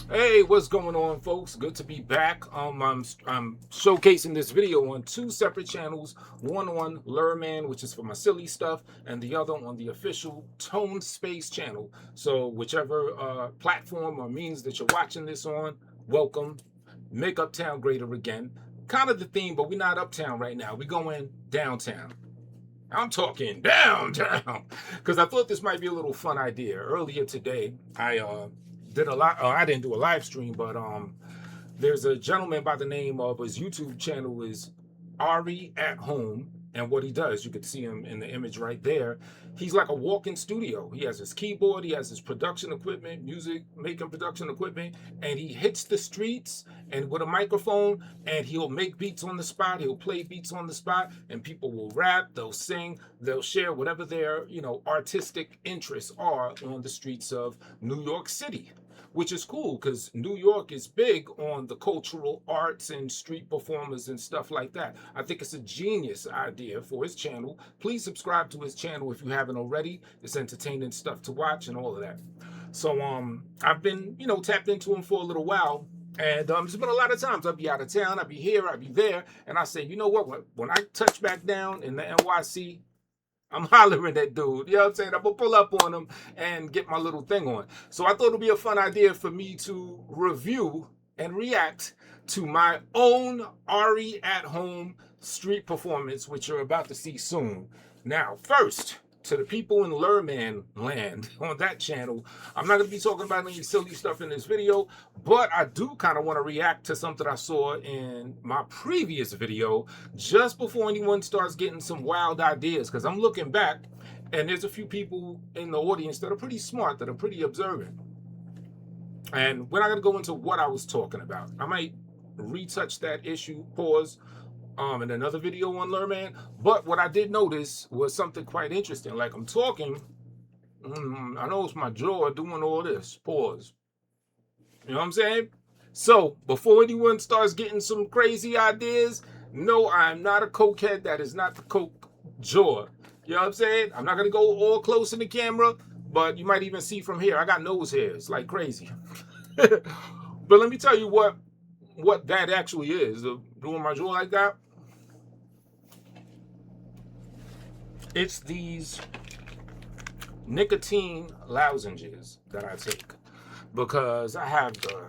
Hey, what's going on, folks? Good to be back. I'm showcasing this video on two separate channels. One on Lurman, which is for my silly stuff, and the other on the official Tone Space channel. So whichever platform or means that you're watching this on, welcome. Make Uptown greater again. Kind of the theme, but we're not uptown right now. We're going downtown. I'm talking downtown because I thought this might be a little fun idea. Earlier today, I did a lot. I didn't do a live stream, but there's a gentleman by the name of his YouTube channel is Ari at Home, and what he does, you could see him in the image right there. He's like a walk-in studio. He has his keyboard, he has his production equipment, music making production equipment, and he hits the streets and with a microphone, and he'll make beats on the spot. He'll play beats on the spot, and people will rap, they'll sing, they'll share whatever their artistic interests are on the streets of New York City, which is cool because New York is big on the cultural arts and street performers and stuff like that. I think it's a genius idea for his channel. Please subscribe to his channel if you haven't already. It's entertaining stuff to watch and all of that. So I've been, tapped into him for a little while. And there's been a lot of times I'll be out of town, I'll be here, I'll be there, and I say, you know what? When I touch back down in the NYC, I'm hollering at dude. You know what I'm saying? I'm going to pull up on him and get my little thing on. So I thought it would be a fun idea for me to review and react to my own Ari at Home street performance, which you're about to see soon. Now, first, to the people in Lurman land on that channel, I'm not going to be talking about any silly stuff in this video, but I do kind of want to react to something I saw in my previous video just before anyone starts getting some wild ideas, because I'm looking back and there's a few people in the audience that are pretty smart, that are pretty observant. And we're not going to go into what I was talking about. I might retouch that issue, pause, in another video on Lurman. But what I did notice was something quite interesting. Like I'm talking, I know it's my jaw doing all this. Pause. You know what I'm saying? So before anyone starts getting some crazy ideas, no, I'm not a cokehead. That is not the coke jaw. You know what I'm saying? I'm not gonna go all close in the camera, but you might even see from here. I got nose hairs like crazy. But let me tell you what that actually is. Doing my jaw like that. It's these nicotine lozenges that I take because I have the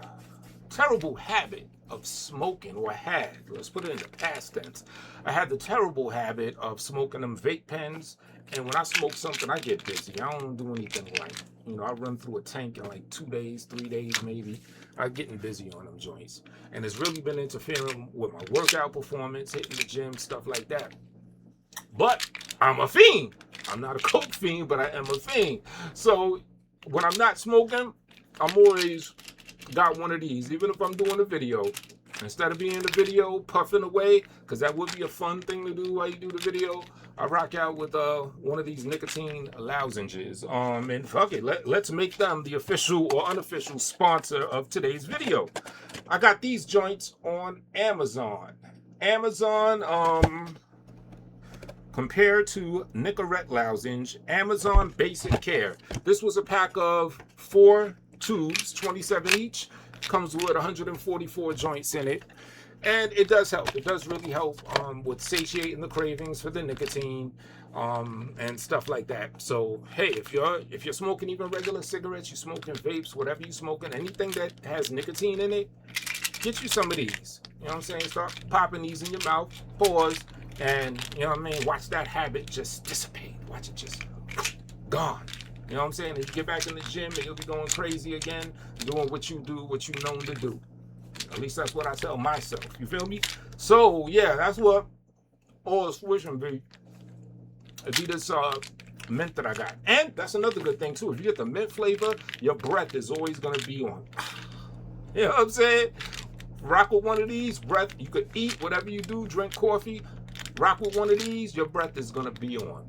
terrible habit of smoking, or had, let's put it in the past tense. I had the terrible habit of smoking them vape pens, and when I smoke something, I get busy. I don't do anything like, I run through a tank in like 2 days, 3 days maybe. I'm getting busy on them joints. And it's really been interfering with my workout performance, hitting the gym, stuff like that. But I'm a fiend. I'm not a coke fiend, but I am a fiend. So when I'm not smoking, I'm always got one of these, even if I'm doing a video. Instead of being in the video puffing away, because that would be a fun thing to do while you do the video, I rock out with one of these nicotine lozenges. And fuck it, let's make them the official or unofficial sponsor of today's video. I got these joints on Amazon. Compared to Nicorette lozenge, Amazon Basic Care. This was a pack of 4 tubes, 27 each. Comes with 144 joints in it. And it does help. It does really help with satiating the cravings for the nicotine and stuff like that. So hey, if you're smoking even regular cigarettes, you're smoking vapes, whatever you're smoking, anything that has nicotine in it, get you some of these. You know what I'm saying? Start popping these in your mouth, pause, and you know what I mean? Watch that habit just dissipate. Watch it just gone. You know what I'm saying? And you get back in the gym and you'll be going crazy again, doing what you do, what you known to do. At least that's what I tell myself. You feel me? So yeah, that's what all the swishing be. It'd be this mint that I got. And that's another good thing too. If you get the mint flavor, your breath is always gonna be on. You know what I'm saying? Rock with one of these, breath, you could eat, whatever you do, drink coffee, rock with one of these, your breath is gonna be on.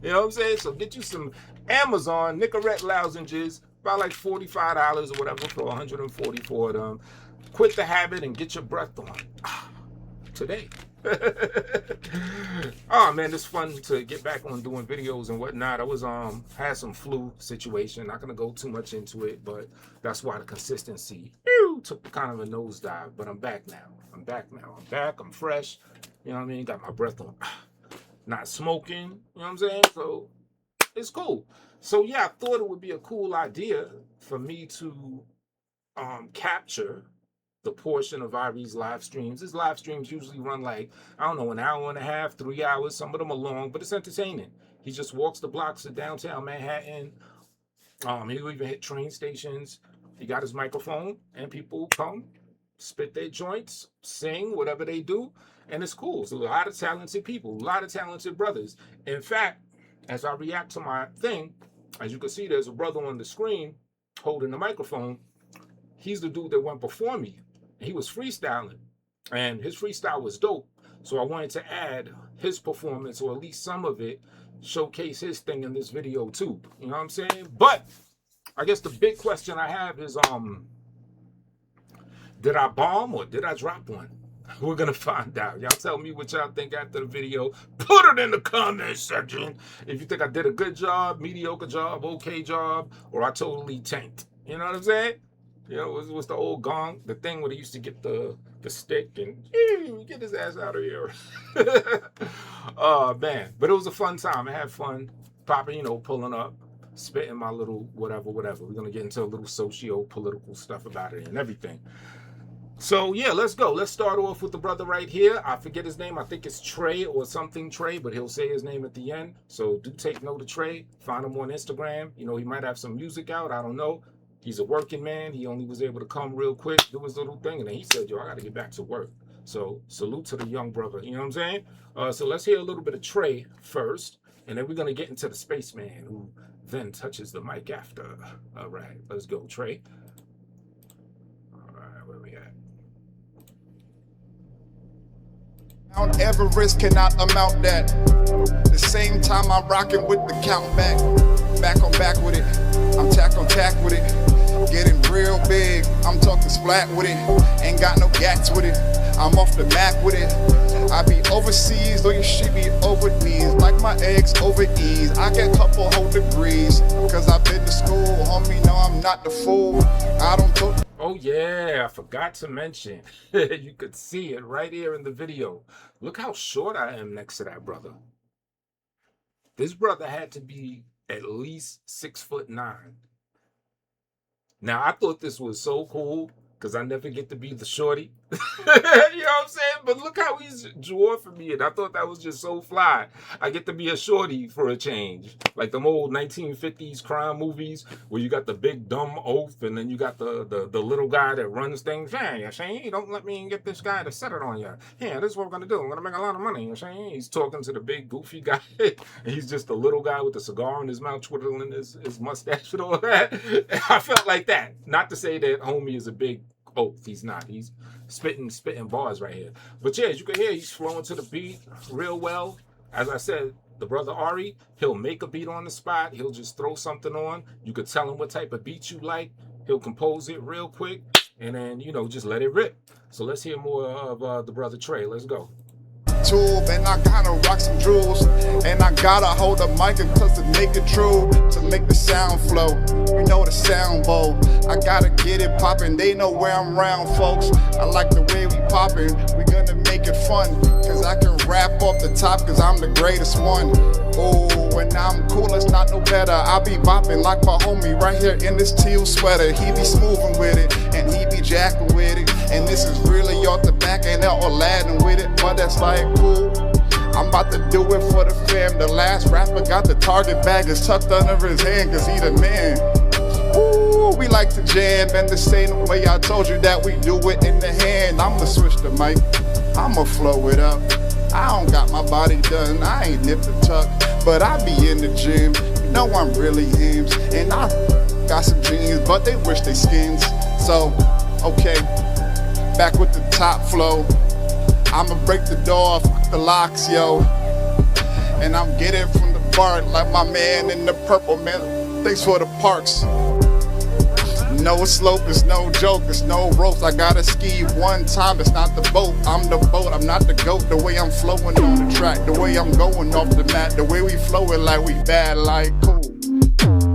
You know what I'm saying? So get you some Amazon Nicorette lozenges, about like $45 or whatever for 144 of them. Quit the habit and get your breath on. today. Oh man, it's fun to get back on doing videos and whatnot. I was had some flu situation. Not gonna go too much into it, but that's why the consistency took kind of a nosedive. But I'm back now. I'm back. I'm fresh. You know what I mean? Got my breath on. Not smoking. You know what I'm saying? So it's cool. So yeah, I thought it would be a cool idea for me to capture the portion of Ari's live streams. His live streams usually run like, I don't know, an hour and a half, 3 hours. Some of them are long, but it's entertaining. He just walks the blocks of downtown Manhattan. He'll even hit train stations. He got his microphone, and people come, spit their joints, sing, whatever they do, and it's cool. So a lot of talented people, a lot of talented brothers. In fact, as I react to my thing, as you can see, there's a brother on the screen holding the microphone. He's the dude that went before me. He was freestyling, and his freestyle was dope. So I wanted to add his performance, or at least some of it, showcase his thing in this video too. You know what I'm saying? But I guess the big question I have is, did I bomb or did I drop one? We're gonna find out. Y'all tell me what y'all think after the video. Put it in the comment section if you think I did a good job, mediocre job, okay job, or I totally tanked. You know what I'm saying? You know, it was the old gong, the thing where they used to get the stick and get his ass out of here. Oh man, but it was a fun time. I had fun popping, you know, pulling up, spitting my little whatever. We're gonna get into a little socio-political stuff about it and everything. So yeah, let's go. Let's start off with the brother right here. I forget his name. I think it's Trey or something Trey, but he'll say his name at the end. So do take note of Trey. Find him on Instagram. You know, he might have some music out. I don't know. He's a working man. He only was able to come real quick, do his little thing, and then he said, yo, I got to get back to work. So salute to the young brother. You know what I'm saying? So let's hear a little bit of Trey first, and then we're going to get into the spaceman, who then touches the mic after. All right, let's go, Trey. All right, where we at? Mount Everest cannot amount that. The same time I'm rocking with the count back on back with it. I'm tack on tack with it. Getting real big, I'm talking splat with it. Ain't got no gats with it. I'm off the map with it. I be overseas, though you should be over these. Like my eggs over ease. I get couple whole degrees, cause I've been to school. Homie, no, I'm not the fool. I don't talk. Oh yeah, I forgot to mention. You could see it right here in the video. Look how short I am next to that brother. This brother had to be at least 6'9". Now I thought this was so cool because I never get to be the shorty. You know what I'm saying? But look how he's dwarfing me, and I thought that was just so fly. I get to be a shorty for a change. Like them old 1950s crime movies where you got the big dumb oaf, and then you got the little guy that runs things. Hey, you're saying, don't let me get this guy to set it on you. Yeah, this is what we're gonna do. I'm gonna make a lot of money. You're saying, he's talking to the big goofy guy, and he's just a little guy with a cigar in his mouth, twiddling his mustache and all that. I felt like that. Not to say that homie is a big oaf. He's not. He's spitting bars right here. But yeah, as you can hear, he's flowing to the beat real well. As I said, the brother Ari, he'll make a beat on the spot. He'll just throw something on. You could tell him what type of beat you like. He'll compose it real quick, and then, you know, just let it rip. So let's hear more of the brother Trey. Let's go. Tube, and I gotta rock some jewels, and I gotta hold the mic because to make it true, to make the sound flow. You know the sound bowl. I gotta get it poppin'. They know where I'm round, folks. I like the way we poppin'. We gonna make it fun, cause I can rap off the top, cause I'm the greatest one. Oh, when I'm cool, it's not no better. I be bopping like my homie right here in this teal sweater. He be smoothing with it, and he be jacking with it. And this is really off the back, and they're Aladdin with it. But that's like cool. I'm about to do it for the fam. The last rapper got the target bag is tucked under his hand, cause he the man. Ooh, we like to jam, and the same way I told you that we do it in the hand. I'ma switch the mic, I'ma flow it up. I don't got my body done, I ain't nip the tuck, but I be in the gym. You know I'm really hams, and I got some jeans, but they wish they skins. So, okay, back with the top flow. I'ma break the door, fuck the locks, yo. And I'm getting from the bar like my man in the purple, man. Thanks for the parks. no slope, it's no joke, it's no ropes. I gotta ski one time, it's not the boat. I'm the boat, I'm not the goat. The way I'm flowing on the track, the way I'm going off the mat, the way we flowing like we bad, like cool.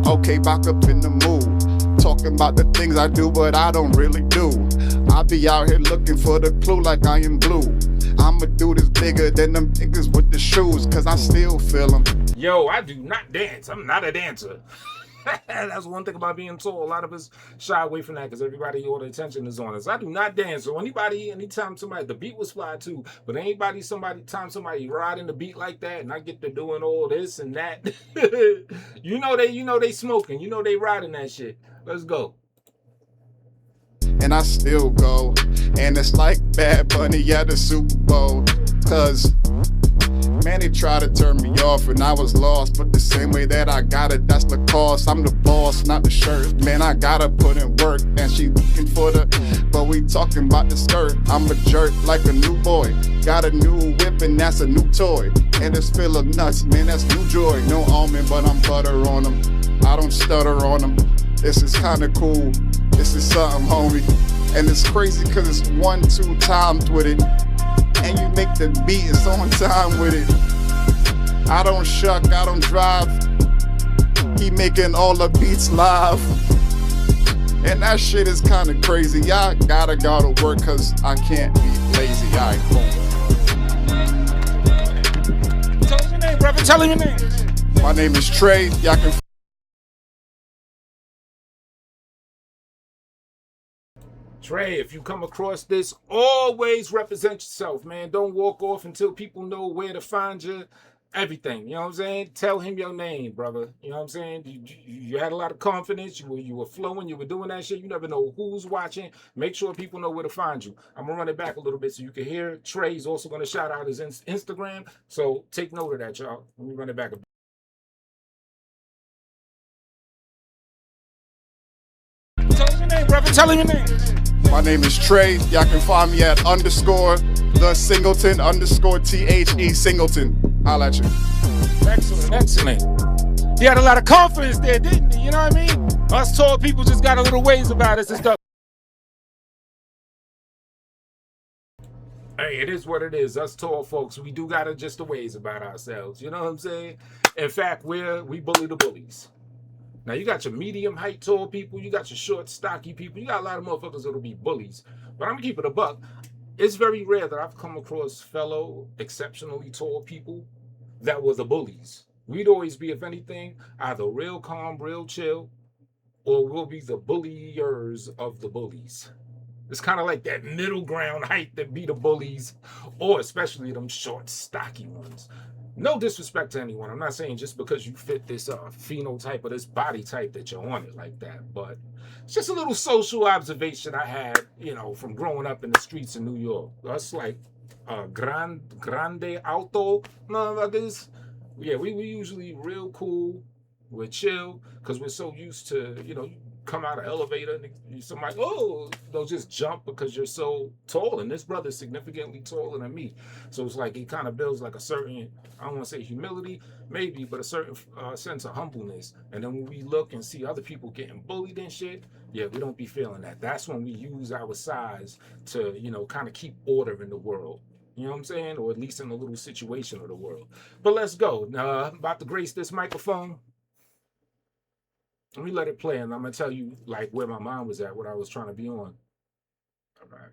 Okay, back up in the mood. Talking about the things I do, but I don't really do. I be out here looking for the clue like I am blue. I'ma do this bigger than them niggas with the shoes, cause I still feel them. Yo, I do not dance. I'm not a dancer. That's one thing about being tall. A lot of us shy away from that because everybody, all the attention is on us. I do not dance. So anytime somebody, the beat was fly too, but time somebody riding the beat like that and I get to doing all this and that, you know they smoking, you know they riding that shit. Let's go. And I still go, and it's like Bad Bunny at the Super Bowl, cause man, they try to turn me off and I was lost, but the same way that I got it, that's the cost. I'm the boss, not the shirt. Man, I gotta put in work, and she looking for but we talking about the skirt. I'm a jerk like a new boy, got a new whip and that's a new toy, and it's full of nuts, man, that's new joy. No almond, but I'm butter on them. I don't stutter on them. This is kinda cool, this is something, homie. And it's crazy cause it's 1-2 times with it, and you make the beat, it's on time with it. I don't shuck, I don't drive. He making all the beats live, and that shit is kinda crazy. I gotta go to work cause I can't be lazy. Alright, boom. Tell him your name, brother, tell him your name. My name is Trey, y'all can Trey, if you come across this, always represent yourself, man. Don't walk off until people know where to find you. Everything, you know what I'm saying? Tell him your name, brother. You know what I'm saying? You had a lot of confidence. You were flowing. You were doing that shit. You never know who's watching. Make sure people know where to find you. I'm going to run it back a little bit so you can hear. Trey's also going to shout out his Instagram. So take note of that, y'all. Let me run it back a bit. Tell him your name, brother. Tell him your name. My name is Trey. Y'all can find me at _the Singleton _THE Singleton. Holla at you. Excellent, excellent. He had a lot of confidence there, didn't he? You know what I mean? Us tall people just got a little ways about us and stuff. Hey, it is what it is. Us tall folks, we do got just a ways about ourselves. You know what I'm saying? In fact, we bully the bullies. Now, you got your medium height tall people, you got your short, stocky people, you got a lot of motherfuckers that'll be bullies. But I'm gonna keep it a buck. It's very rare that I've come across fellow exceptionally tall people that were the bullies. We'd always be, if anything, either real calm, real chill, or we'll be the bulliers of the bullies. It's kind of like that middle ground height that be the bullies, or especially them short, stocky ones. No disrespect to anyone. I'm not saying just because you fit this phenotype or this body type that you're on it like that. But it's just a little social observation I had, you know, from growing up in the streets of New York. Us like grande alto motherfuckers. Yeah, we usually real cool. We're chill because we're so used to, you know, you come out of elevator and somebody, oh, they'll just jump because you're so tall. And this brother's significantly taller than me. So it's like it kind of builds like a certain, I don't want to say humility, maybe, but a certain sense of humbleness. And then when we look and see other people getting bullied and shit, yeah, we don't be feeling that. That's when we use our size to, you know, kind of keep order in the world. You know what I'm saying? Or at least in a little situation of the world. But let's go. Now, I'm about to grace this microphone. Let me let it play, and I'm going to tell you, like, where my mind was at, what I was trying to be on. All right.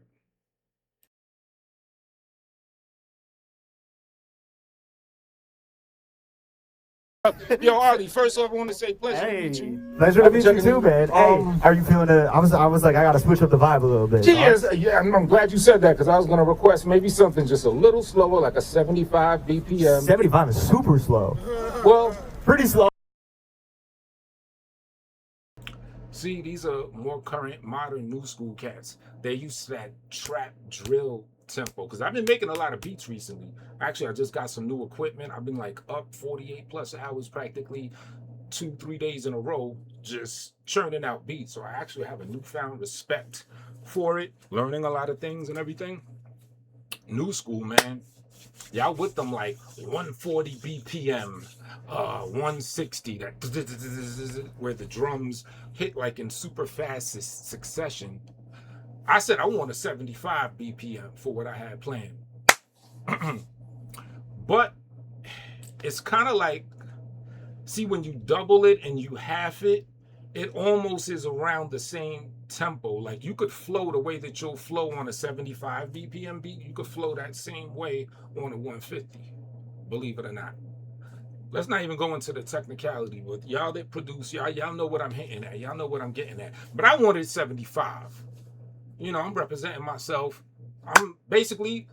Yo, Arlie, first off, I want to say pleasure to meet you. Pleasure to meet you too, man. Hey, are you feeling it? I was like, I got to switch up the vibe a little bit. Cheers. Yeah, I'm glad you said that, because I was going to request maybe something just a little slower, like a 75 BPM. 75 is super slow. Well, pretty slow. See, these are more current, modern, new school cats. They're used to that trap drill tempo. Because I've been making a lot of beats recently. Actually, I just got some new equipment. I've been like up 48 plus hours practically 2-3 days in a row just churning out beats. So I actually have a newfound respect for it. Learning a lot of things and everything. New school, man. Y'all with them like 140 BPM, 160, that where the drums hit like in super fast succession. I said I want a 75 BPM for what I had planned. But it's kind of like, see, when you double it and you half it, it almost is around the same tempo. Like you could flow the way that you'll flow on a 75 BPM beat. You could flow that same way on a 150, believe it or not. Let's not even go into the technicality, but y'all that produce, y'all know what I'm hitting at. Y'all know what I'm getting at. But I wanted 75. You know, I'm representing myself. I'm basically,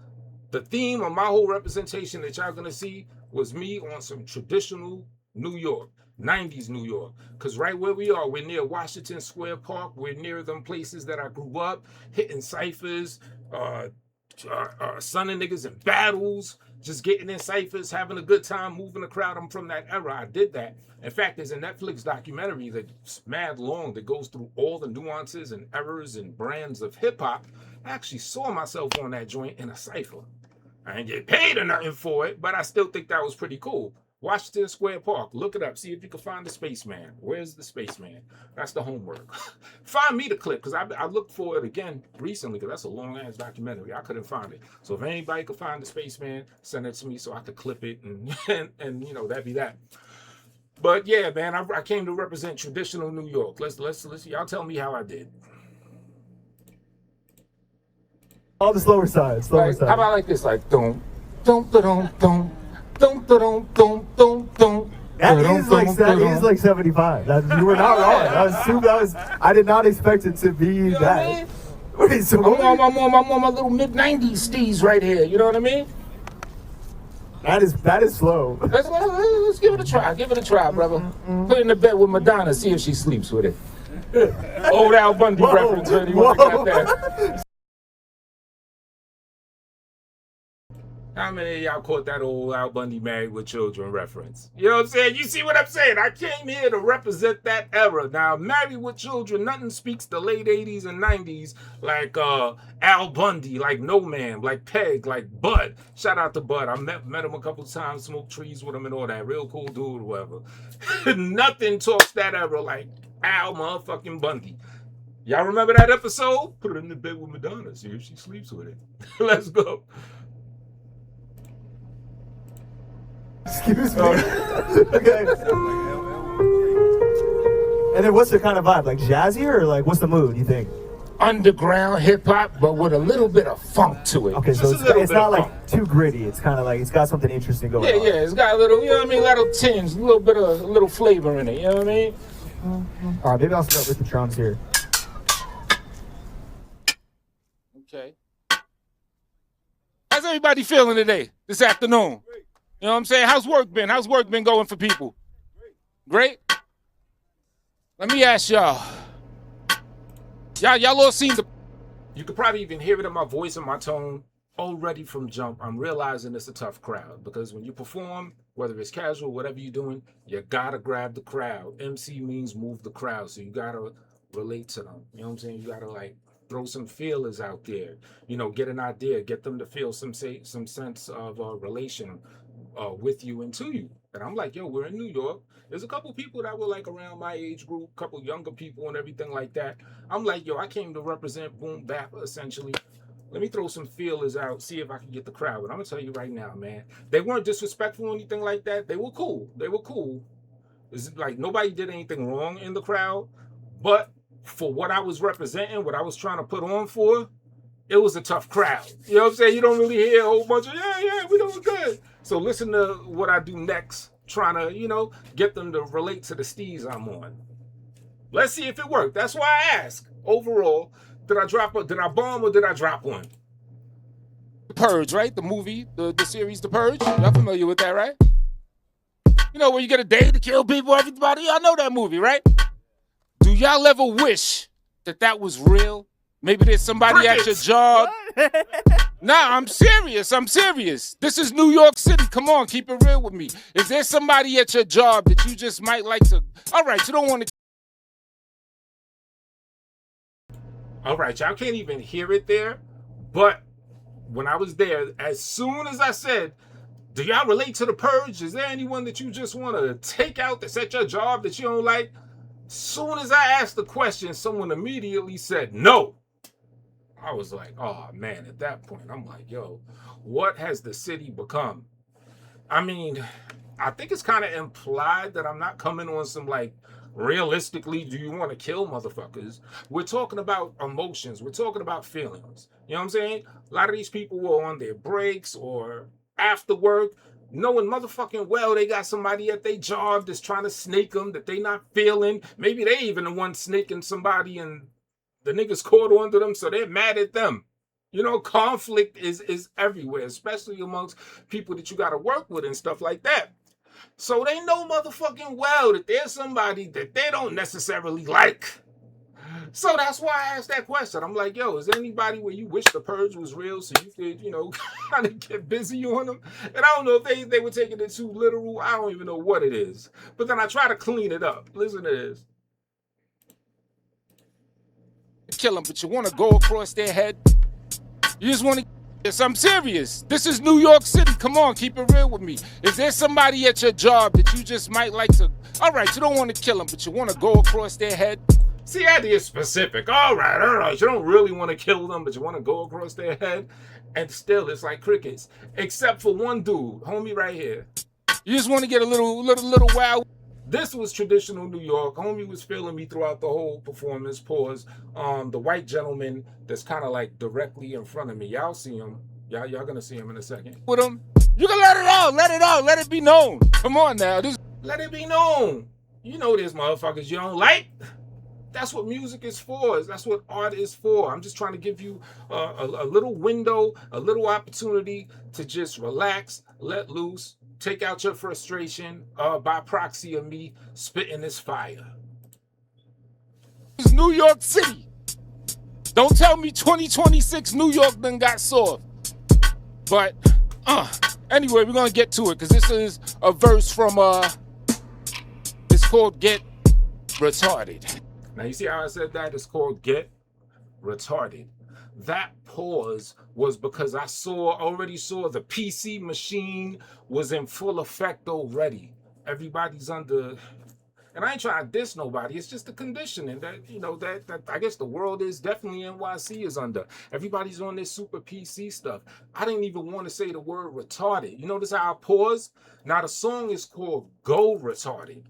the theme of my whole representation that y'all gonna see was me on some traditional New York, 90s New York. Because right where we are, we're near Washington Square Park. We're near them places that I grew up, hitting ciphers, sunning niggas in battles, just getting in ciphers, having a good time, moving the crowd. I'm from that era. I did that. In fact, there's a Netflix documentary that's mad long that goes through all the nuances and errors and brands of hip hop. I actually saw myself on that joint in a cipher. I didn't get paid or nothing for it, but I still think that was pretty cool. Washington Square Park. Look it up. See if you can find the Spaceman. Where's the Spaceman? That's the homework. Find me the clip, because I looked for it again recently, because that's a long-ass documentary. I couldn't find it. So if anybody could find the Spaceman, send it to me so I could clip it, and you know, that'd be that. But yeah, man, I came to represent traditional New York. Let's y'all tell me how I did. On the slower side, slower side. How about like this, like dum dum dum dum. Dum, dum, dum, dum, dum. That is like 75. You were not wrong. I did not expect it to be you know that. I mean? Wait, so I'm on my little mid-90s steez right here. You know what I mean? That is slow. Let's give it a try. Give it a try, brother. Put it in the bed with Madonna. See if she sleeps with it. Old Al Bundy reference. Anyone got that? How many of y'all caught that old Al Bundy Married with Children reference? You know what I'm saying? You see what I'm saying? I came here to represent that era. Now, Married with Children, nothing speaks the late 80s and 90s like Al Bundy, like No Man, like Peg, like Bud. Shout out to Bud. I met him a couple times, smoked trees with him and all that. Real cool dude or whatever. Nothing talks that era like Al motherfucking Bundy. Y'all remember that episode? Put it in the bed with Madonna. See if she sleeps with it. Let's go. Excuse me. Okay. And then what's the kind of vibe? Like jazzy or like what's the mood, you think? Underground hip hop, but with a little bit of funk to it. Okay, so it's not like too gritty. It's kind of like it's got something interesting going on. Yeah, it's got a little, you know what I mean, little tinge, a little flavor in it. You know what I mean? All right, maybe I'll start with the drums here. Okay. How's everybody feeling today? This afternoon? You know what I'm saying? How's work been? How's work been going for people? Great? Let me ask y'all. Y'all all seen the... You could probably even hear it in my voice and my tone. Already from jump, I'm realizing it's a tough crowd. Because when you perform, whether it's casual, whatever you're doing, you gotta grab the crowd. MC means move the crowd. So you gotta relate to them. You know what I'm saying? You gotta like throw some feelers out there. You know, get an idea. Get them to feel some sense of relation with you and to you. And I'm like, yo, we're in New York. There's a couple people that were like around my age group, couple younger people and everything like that. I'm like, yo, I came to represent boom bap essentially. Let me throw some feelers out, see if I can get the crowd. But I'm gonna tell you right now, man, they weren't disrespectful or anything like that. They were cool. They were cool. It's like nobody did anything wrong in the crowd. But for what I was representing, what I was trying to put on for, it was a tough crowd. You know what I'm saying? You don't really hear a whole bunch of, yeah, we doing good. So listen to what I do next, trying to, you know, get them to relate to the steez I'm on. Let's see if it worked. That's why I ask. Overall, did I bomb or did I drop one? The Purge, right? The movie, the series The Purge. Y'all familiar with that, right? You know, where you get a day to kill people, everybody. Y'all know that movie, right? Do y'all ever wish that was real? Maybe there's somebody at your job. Nah, I'm serious. This is New York City. Come on, keep it real with me. Is there somebody at your job that you just might like to... All right, you don't want to... All right, y'all can't even hear it there, but when I was there, as soon as I said, do y'all relate to the purge? Is there anyone that you just want to take out that's at your job that you don't like? Soon as I asked the question, someone immediately said no. I was like, oh man, at that point, I'm like, yo, what has the city become? I mean, I think it's kind of implied that I'm not coming on some like, realistically, do you want to kill motherfuckers? We're talking about emotions. We're talking about feelings. You know what I'm saying? A lot of these people were on their breaks or after work, knowing motherfucking well they got somebody at their job that's trying to snake them that they not feeling. Maybe they even the one snaking somebody and the niggas caught onto them, so they're mad at them. You know, conflict is everywhere, especially amongst people that you got to work with and stuff like that. So they know motherfucking well that there's somebody that they don't necessarily like. So that's why I asked that question. I'm like, yo, is there anybody where you wish the purge was real so you could, you know, kind of get busy on them? And I don't know if they were taking it too literal. I don't even know what it is. But then I try to clean it up. Listen to this. Kill them, but you want to go across their head? You just want to... Yes, I'm serious. This is New York City. Come on, keep it real with me. Is there somebody at your job that you just might like to... All right, you don't want to kill them, but you want to go across their head? See, I had to get specific. All right. You don't really want to kill them, but you want to go across their head? And still, it's like crickets. Except for one dude, homie right here. You just want to get a little wild. This was traditional New York. Homie was feeling me throughout the whole performance. Pause. The white gentleman that's kind of like directly in front of me. Y'all see him. Y'all gonna see him in a second. With him, you can let it out. Let it be known. Come on now. Let it be known. You know there's motherfuckers you don't like. That's what music is for. That's what art is for. I'm just trying to give you a little window, a little opportunity to just relax, let loose, take out your frustration by proxy of me spitting this fire. It's New York City. Don't tell me 2026 New York done got soft. But anyway, we're gonna get to it because this is a verse from it's called Get Retarded. Now you see how I said that? It's called Get Retarded. That pause was because I already saw the PC machine was in full effect already. Everybody's under, and I ain't trying to diss nobody. It's just the conditioning that, you know, that I guess the world is definitely NYC is under. Everybody's on this super PC stuff. I didn't even want to say the word retarded. You notice how I paused? Now the song is called Go Retarded.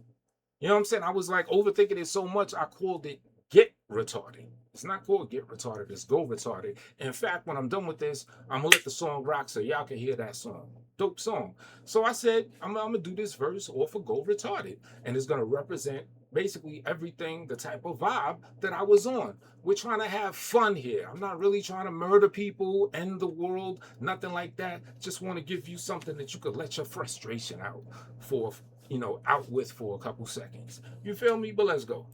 You know what I'm saying? I was like overthinking it so much, I called it Get Retarded. It's not called Get Retarded, it's Go Retarded. In fact, when I'm done with this, I'm gonna let the song rock so y'all can hear that song. Dope song. So I said, I'm gonna do this verse off of Go Retarded. And it's gonna represent basically everything, the type of vibe that I was on. We're trying to have fun here. I'm not really trying to murder people, end the world, nothing like that. Just want to give you something that you could let your frustration out for, you know, out with for a couple seconds. You feel me? But let's go.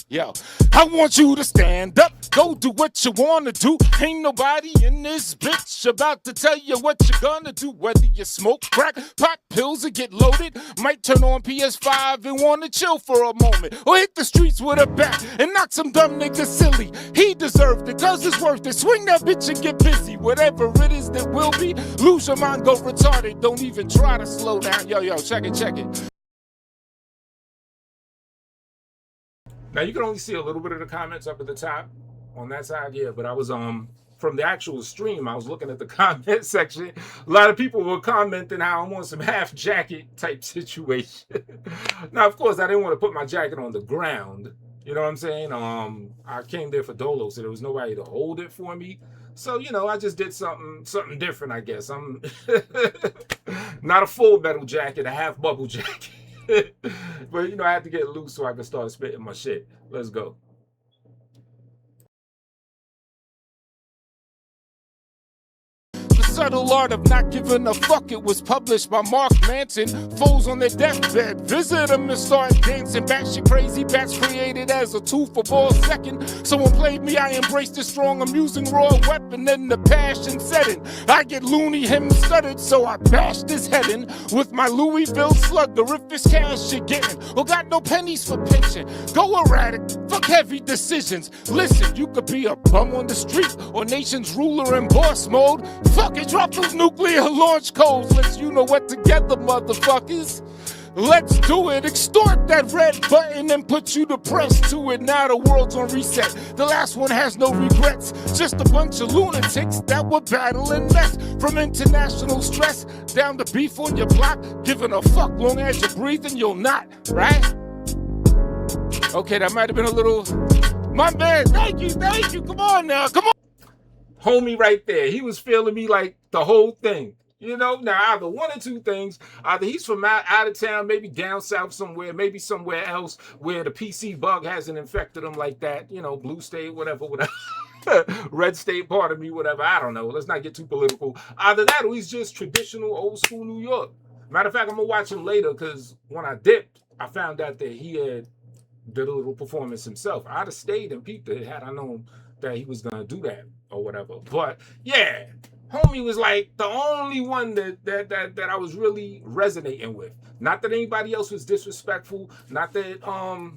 Yo, I want you to stand up, go do what you wanna do. Ain't nobody in this bitch about to tell you what you're gonna do. Whether you smoke, crack, pop pills, or get loaded, might turn on PS5 and wanna chill for a moment, or hit the streets with a bat and knock some dumb nigga silly. He deserved it, cause it's worth it. Swing that bitch and get busy. Whatever it is that will be, lose your mind, go retarded. Don't even try to slow down. Yo, check it. Now, you can only see a little bit of the comments up at the top on that side, yeah, but I was, from the actual stream, I was looking at the comment section. A lot of people were commenting how I'm on some half jacket type situation. Now, of course, I didn't want to put my jacket on the ground. You know what I'm saying? I came there for Dolo, so there was nobody to hold it for me. So, you know, I just did something different, I guess. I'm not a full metal jacket, a half bubble jacket. But, you know, I had to get loose so I could start spitting my shit. Let's go. Subtle art of not giving a fuck. It was published by Mark Manson. Foes on their deathbed visit them and start dancing. Batshit crazy bats created as a tool for ball second. Someone played me, I embraced a strong, amusing raw weapon in the passion setting. I get loony, him stuttered, so I bashed his head in with my Louisville slugger. If it's cash you're getting, or got no pennies for pension, go erratic. Fuck heavy decisions. Listen, you could be a bum on the street or nation's ruler in boss mode. Fuck it, drop those nuclear launch codes. Let's you know what together, motherfuckers. Let's do it. Extort that red button and put you to press to it. Now the world's on reset. The last one has no regrets. Just a bunch of lunatics that were battling mess. From international stress down to beef on your block. Giving a fuck long as you're breathing, you'll not, right? Okay, that might have been a little... My man, thank you. Come on now, come on. Homie right there. He was feeling me like the whole thing. You know, now either one or two things. Either he's from out of town, maybe down south somewhere, maybe somewhere else where the PC bug hasn't infected him like that. You know, blue state, whatever. Red state, part of me, whatever. I don't know. Let's not get too political. Either that or he's just traditional old school New York. Matter of fact, I'm going to watch him later because when I dipped, I found out that he had did a little performance himself. I'd have stayed and peeped it had I known that he was going to do that or whatever. But yeah. Homie was like the only one that I was really resonating with. Not that anybody else was disrespectful, not that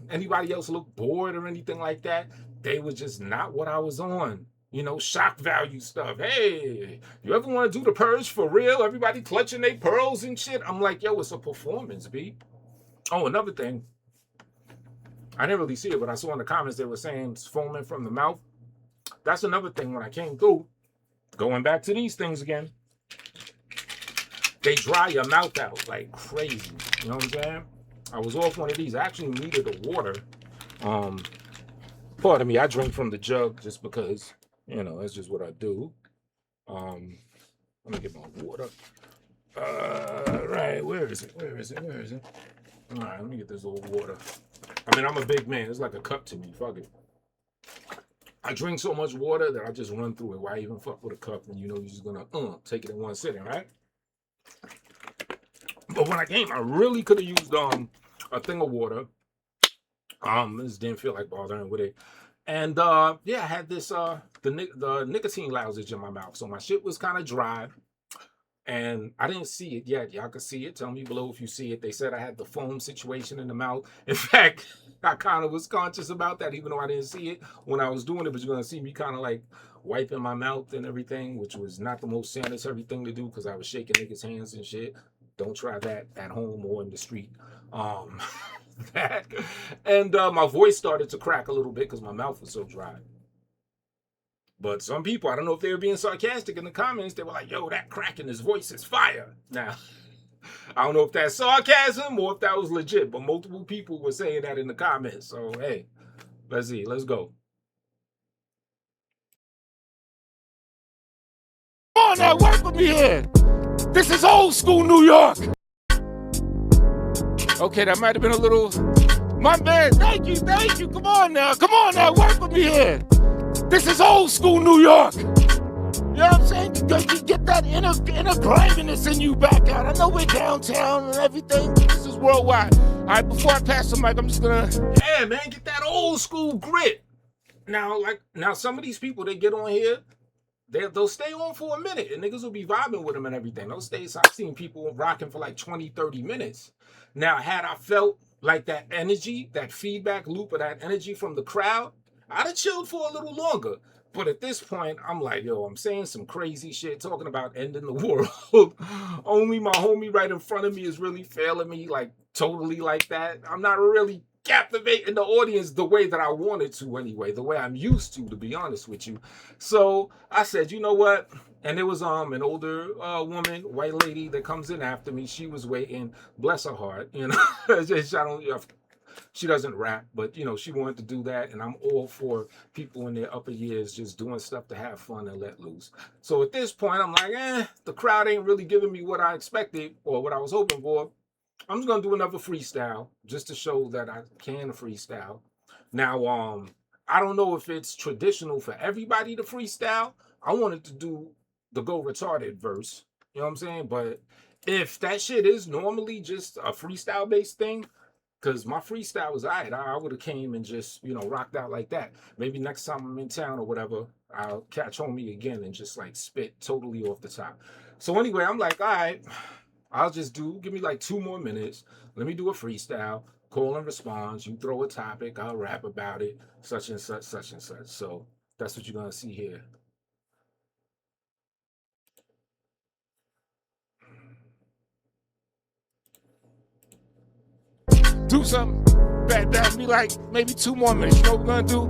anybody else looked bored or anything like that. They were just not what I was on. You know, shock value stuff. Hey, you ever want to do the purge for real? Everybody clutching their pearls and shit. I'm like, yo, it's a performance, B. Oh, another thing. I didn't really see it, but I saw in the comments they were saying it's foaming from the mouth. That's another thing when I came through. Going back to these things again, they dry your mouth out like crazy. You know what I'm saying? I was off one of these. I actually needed the water. Pardon me, I drink from the jug just because, you know, that's just what I do. Let me get my water. Right, where is it? All right, let me get this old water. I mean, I'm a big man. It's like a cup to me. Fuck it. I drink so much water that I just run through it. Why even fuck with a cup when you know you're just gonna take it in one sitting, right? But when I came, I really could have used a thing of water. This didn't feel like bothering with it. And yeah, I had this the nicotine lousage in my mouth. So my shit was kind of dry. And I didn't see it yet. Y'all can see it. Tell me below if you see it. They said I had the foam situation in the mouth. In fact, I kind of was conscious about that, even though I didn't see it when I was doing it. But you're going to see me kind of like wiping my mouth and everything, which was not the most sanitary thing to do because I was shaking niggas' hands and shit. Don't try that at home or in the street. And my voice started to crack a little bit because my mouth was so dry. But some people, I don't know if they were being sarcastic in the comments. They were like, yo, that crack in his voice is fire. Now, I don't know if that's sarcasm or if that was legit, but multiple people were saying that in the comments. So, hey, let's see. Let's go. Come on now, work with me here. This is old school New York. Okay, that might have been a little... My man, thank you. Come on now, work with me here. This is old school New York. You know what I'm saying? You get that inner griminess in you back out. I know we're downtown and everything, but this is worldwide. All right, before I pass the mic, I'm just gonna... Yeah, man, get that old school grit. Now, some of these people, they get on here, they'll stay on for a minute, and niggas will be vibing with them and everything. Those days, I've seen people rocking for like 20, 30 minutes. Now, had I felt like that energy, that feedback loop of that energy from the crowd, I'd have chilled for a little longer. But at this point, I'm like, yo, I'm saying some crazy shit, talking about ending the world. Only my homie right in front of me is really failing me, like, totally like that. I'm not really captivating the audience the way that I wanted to anyway, the way I'm used to be honest with you. So I said, you know what? And there was an older woman, white lady that comes in after me. She was waiting, bless her heart, you know. She doesn't rap, but, you know, she wanted to do that. And I'm all for people in their upper years just doing stuff to have fun and let loose. So at this point, I'm like, the crowd ain't really giving me what I expected or what I was hoping for. I'm just going to do another freestyle just to show that I can freestyle. Now, I don't know if it's traditional for everybody to freestyle. I wanted to do the Go Retarded verse. You know what I'm saying? But if that shit is normally just a freestyle-based thing, because my freestyle was alright. I would have came and just, you know, rocked out like that. Maybe next time I'm in town or whatever, I'll catch homie again and just like spit totally off the top. So anyway, I'm like, all right, I'll just give me like 2 more minutes. Let me do a freestyle. call and response. You throw a topic, I'll rap about it, such and such, such and such. So that's what you're gonna see here. Do something. That'll be like maybe 2 more minutes. You know what we're gonna do?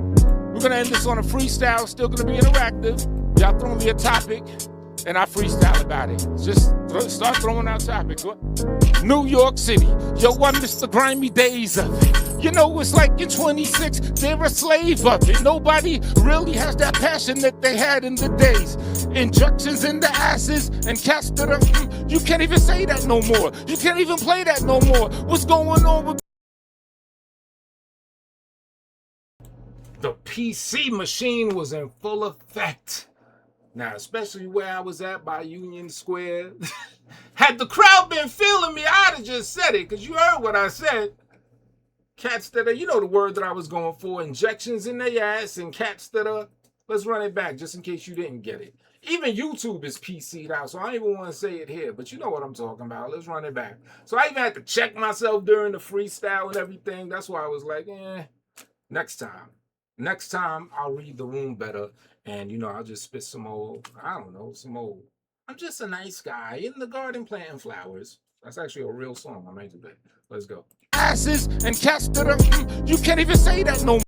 We're gonna end this on a freestyle, still gonna be interactive. Y'all throw me a topic, and I freestyle about it. Just start throwing out topics. What? New York City, yo, I miss the grimy days of it. You know, it's like in 26, they're a slave of it. Nobody really has that passion that they had in the days. Injections in the asses and cats that are, you can't even say that no more. You can't even play that no more. What's going on with the PC machine was in full effect. Now, especially where I was at by Union Square. Had the crowd been feeling me, I'd have just said it, because you heard what I said. Cats that are, you know the word that I was going for, injections in their ass, and cats that are, let's run it back just in case you didn't get it. Even YouTube is PC'd out, so I don't even want to say it here, but you know what I'm talking about. Let's run it back. So I even had to check myself during the freestyle and everything. That's why I was like, next time. Next time, I'll read the room better, and, you know, I'll just spit some old, I don't know, some old, I'm just a nice guy in the garden planting flowers. That's actually a real song I made today. Let's go. Asses and cats that are, you can't even say that no more.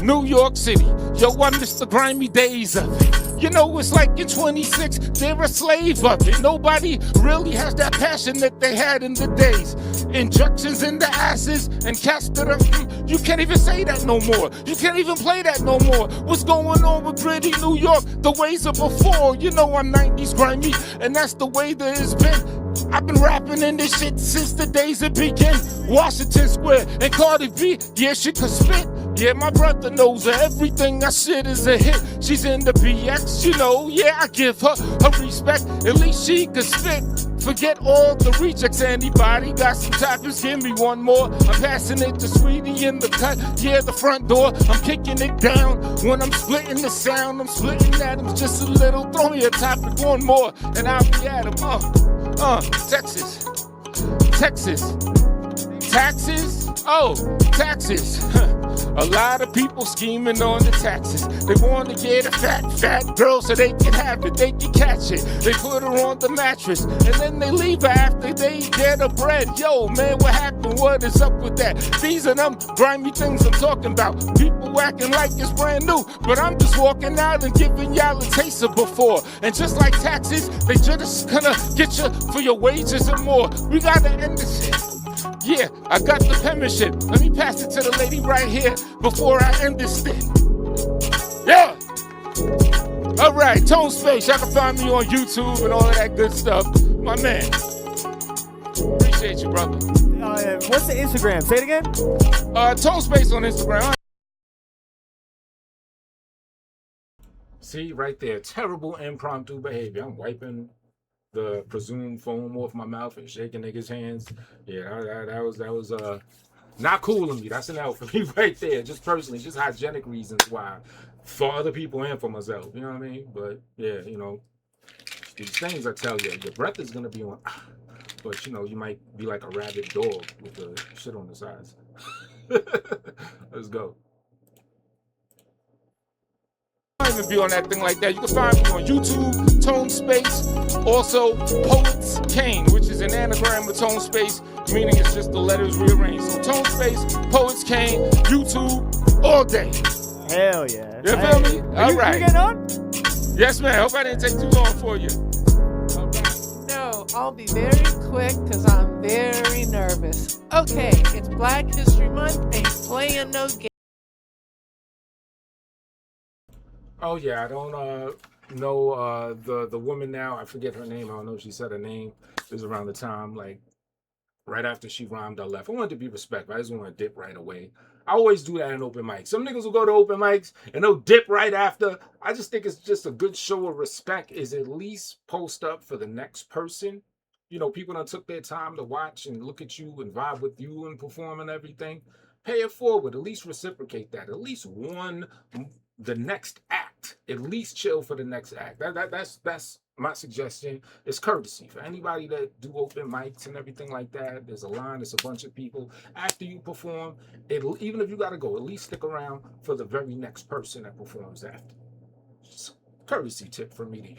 New York City, yo, I miss the grimy days of it. You know, it's like in 26, they're a slave of it. Nobody really has that passion that they had in the days. Injections in the asses and cats that are, you can't even say that no more. You can't even play that no more. What's going on with gritty New York? The ways of before, you know I'm 90s grimy, and that's the way that it's been. I've been rapping in this shit since the days it began. Washington Square and Cardi B, yeah, she could spit. Yeah, my brother knows her. Everything I shit is a hit. She's in the BX, you know, yeah, I give her respect. At least she could spit. Forget all the rejects. Anybody got some topics? Give me one more. I'm passing it to Sweetie in the cut. Yeah, the front door. I'm kicking it down. When I'm splitting the sound, I'm splitting atoms just a little. Throw me a topic, one more, and I'll be at 'em. Texas. Taxes? Oh, taxes. A lot of people scheming on the taxes. They want to get a fat girl so they can have it, they can catch it. They put her on the mattress and then they leave her after they get her bread. Yo, man, what happened? What is up with that? These are them grimy things I'm talking about. People acting like it's brand new, but I'm just walking out and giving y'all a taste of before. And just like taxes, they just gonna get you for your wages and more. We gotta end this shit. Yeah, I got the penmanship. Let me pass it to the lady right here before I end this thing. Yeah. All right, Tone Space. Y'all can find me on YouTube and all of that good stuff. My man. Appreciate you, brother. What's the Instagram? Say it again. Tone Space on Instagram. See, right there. Terrible impromptu behavior. I'm wiping the presumed foam off my mouth and shaking niggas' hands. Yeah, that was not cool of me. That's an L for me right there. Just personally, just hygienic reasons why. For other people and for myself. You know what I mean? But yeah, you know, these things I tell you, your breath is gonna be on, but you know, you might be like a rabid dog with the shit on the sides. Let's go. Even be on that thing like that. You can find me on YouTube, Tone Space, also Poets Cane, which is an anagram of Tone Space, meaning it's just the letters rearranged. So Tone Space, Poets Cane, YouTube, all day. Hell yeah. You feel me? All right. You getting on? Yes, man. Hope I didn't take too long for you. All right. No, I'll be very quick because I'm very nervous. Okay, it's Black History Month and playing no game. Oh yeah, I don't know the woman now. I forget her name. I don't know if she said her name. It was around the time, like right after she rhymed, I left. I wanted to be respectful. I just want to dip right away. I always do that in open mics. Some niggas will go to open mics and they'll dip right after. I just think it's just a good show of respect is at least post up for the next person. You know, people that took their time to watch and look at you and vibe with you and perform and everything. Pay it forward. At least reciprocate that. At least the next act. At least chill for the next act. That's my suggestion is courtesy for anybody that do open mics and everything like that. There's a line, there's a bunch of people. After you perform, even if you got to go, at least stick around for the very next person that performs after. Just courtesy tip from me to you.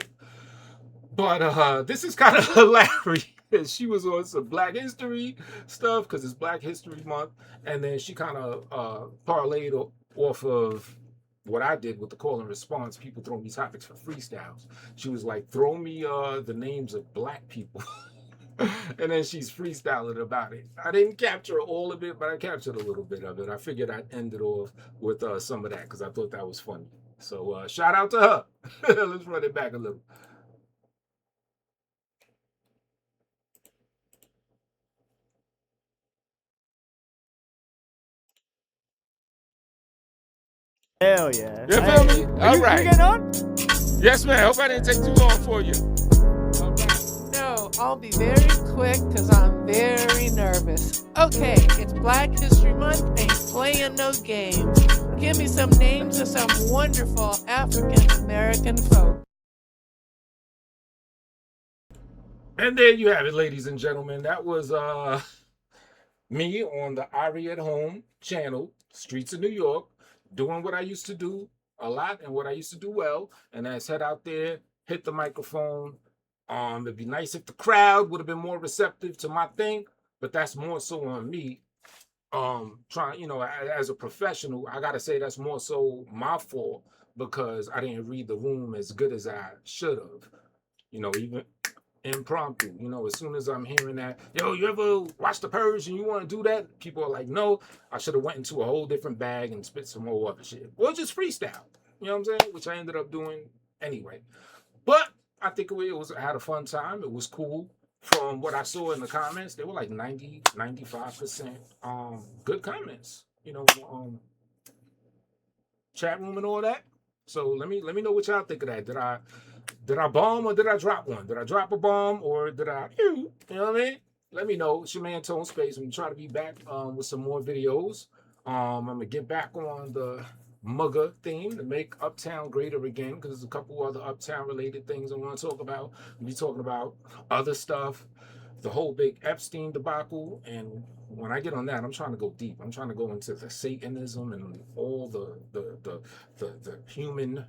But this is kind of hilarious. She was on some Black History stuff because it's Black History Month, and then she kind of parlayed off of what I did with the call and response. People throw me topics for freestyles. She was like, throw me the names of Black people. And then she's freestyling about it. I didn't capture all of it, but I captured a little bit of it. I figured I'd end it off with some of that because I thought that was funny. So shout out to her. Let's run it back a little. Hell yeah. You feel me? All right. You getting on? Yes, man. Hope I didn't take too long for you. All right. No, I'll be very quick because I'm very nervous. Okay, it's Black History Month. Ain't playing no games. Give me some names of some wonderful African American folk. And there you have it, ladies and gentlemen. That was me on the ARIatHOME channel, Streets of New York, doing what I used to do a lot and what I used to do well, and that's head out there, hit the microphone. It'd be nice if the crowd would have been more receptive to my thing, but that's more so on me. Trying, you know, as a professional, I gotta say that's more so my fault because I didn't read the room as good as I should have. You know, even impromptu, you know, as soon as I'm hearing that, yo, you ever watch The Purge and you want to do that? People are like, no, I should have went into a whole different bag and spit some more other shit. Or just freestyle, you know what I'm saying? Which I ended up doing anyway. But I think I had a fun time. It was cool. From what I saw in the comments, they were like 95% good comments, you know, chat room and all that. So let me know what y'all think of that. Did I bomb or did I drop one? Did I drop a bomb or did I, you know what I mean? Let me know. It's your man Tone Space. I'm gonna try to be back with some more videos. I'm gonna get back on the mugger theme to make Uptown greater again because there's a couple other Uptown related things I want to talk about. We'll be talking about other stuff, the whole big Epstein debacle, and when I get on that, I'm trying to go deep. I'm trying to go into the Satanism and all the human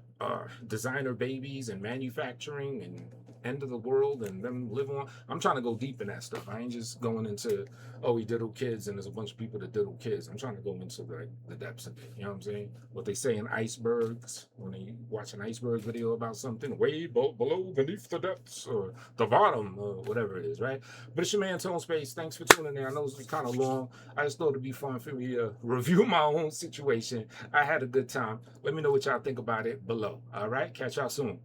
designer babies and manufacturing and end of the world and them live on. I'm trying to go deep in that stuff. I ain't just going into, oh, we diddle kids and there's a bunch of people that diddle kids. I'm trying to go into the depths of it. You know what I'm saying? What they say in icebergs, when they watch an iceberg video about something, way below, beneath the depths, or the bottom, or whatever it is, right? But it's your man Tone Space. Thanks for tuning in. I know it's kind of long. I just thought it'd be fun for me to review my own situation. I had a good time. Let me know what y'all think about it below. All right? Catch y'all soon.